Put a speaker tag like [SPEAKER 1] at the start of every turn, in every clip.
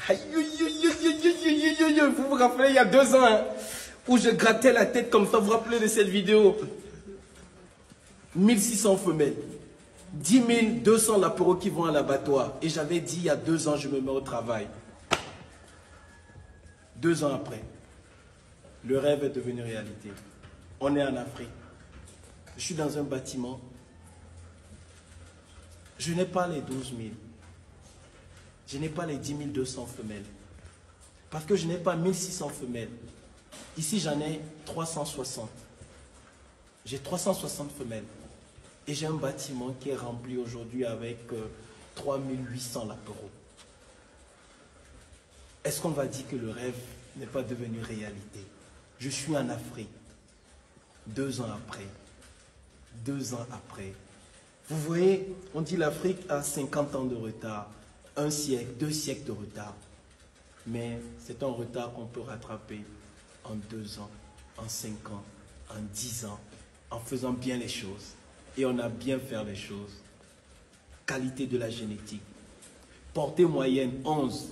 [SPEAKER 1] Aïe, aïe, aïe, aïe, aïe, aïe, aïe, vous vous rappelez, il y a 2 ans, hein, où je grattais la tête comme ça, vous vous rappelez de cette vidéo? 1600 femelles, 10 200 lapereaux qui vont à l'abattoir. Et j'avais dit, il y a 2 ans, je me mets au travail. 2 ans après, le rêve est devenu réalité. On est en Afrique. Je suis dans un bâtiment. Je n'ai pas les 12 000. Je n'ai pas les 10 200 femelles. Parce que je n'ai pas 1600 femelles. Ici, j'en ai 360. J'ai 360 femelles. Et j'ai un bâtiment qui est rempli aujourd'hui avec 3800 lapereaux. Est-ce qu'on va dire que le rêve n'est pas devenu réalité? Je suis en Afrique. 2 ans après. 2 ans après. Vous voyez, on dit l'Afrique a 50 ans de retard. 1 siècle, 2 siècles de retard. Mais c'est un retard qu'on peut rattraper en 2 ans, en 5 ans, en 10 ans, en faisant bien les choses. Et on a bien fait les choses. Qualité de la génétique. Portée moyenne, 11.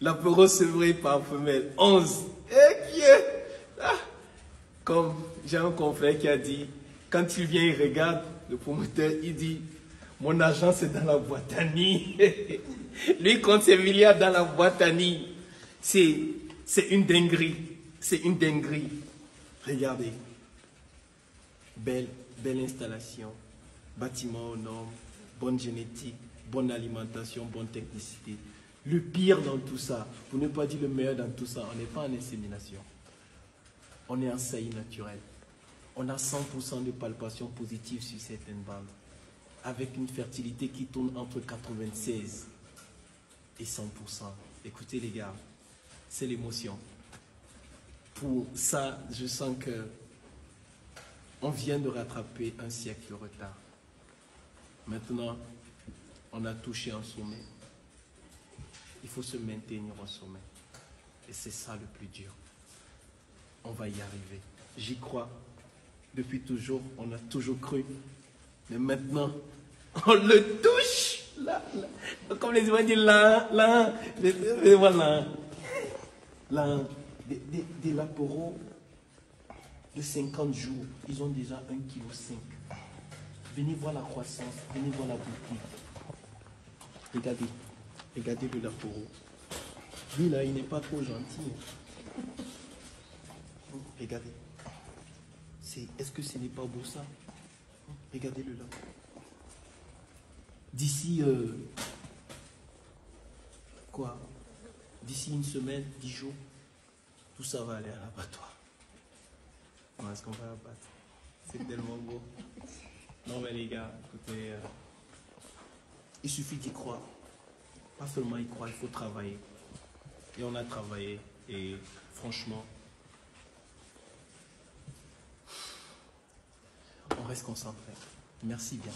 [SPEAKER 1] L'apéro sevré par femelle, 11. Et qui est là? Comme j'ai un confrère qui a dit, quand il vient, il regarde, le promoteur, il dit, mon argent c'est dans la boîte à nid. Lui compte ses milliards dans la boîte à nid. C'est une dinguerie. C'est une dinguerie. Regardez. Belle installation. Bâtiment aux normes. Bonne génétique. Bonne alimentation. Bonne technicité. Le pire dans tout ça, pour ne pas dire le meilleur dans tout ça, on n'est pas en insémination. On est en saillie naturelle. On a 100% de palpation positive sur certaines bandes. Avec une fertilité qui tourne entre 96 et 100%. Écoutez les gars, c'est l'émotion. Pour ça, je sens que on vient de rattraper 1 siècle de retard. Maintenant, on a touché un sommet. Il faut se maintenir au sommet. Et c'est ça le plus dur. On va y arriver. J'y crois. Depuis toujours, on a toujours cru. Mais maintenant, on le touche. Là, là. Comme les Ivoiriens disent, là. Voilà. Là. Des lapereaux de 50 jours, ils ont déjà 1,5 kg. Venez voir la croissance, venez voir la beauté. Regardez le lapereau. Lui là, il n'est pas trop gentil. Regardez. Est-ce que ce n'est pas beau ça? Regardez-le là. D'ici, d'ici 1 semaine, 10 jours, tout ça va aller à l'abattoir. Est-ce qu'on va l'abattre? C'est tellement beau. Non mais les gars, écoutez, il suffit d'y croire. Pas seulement y croire, il faut travailler. Et on a travaillé. Et franchement, on reste concentré. Merci bien.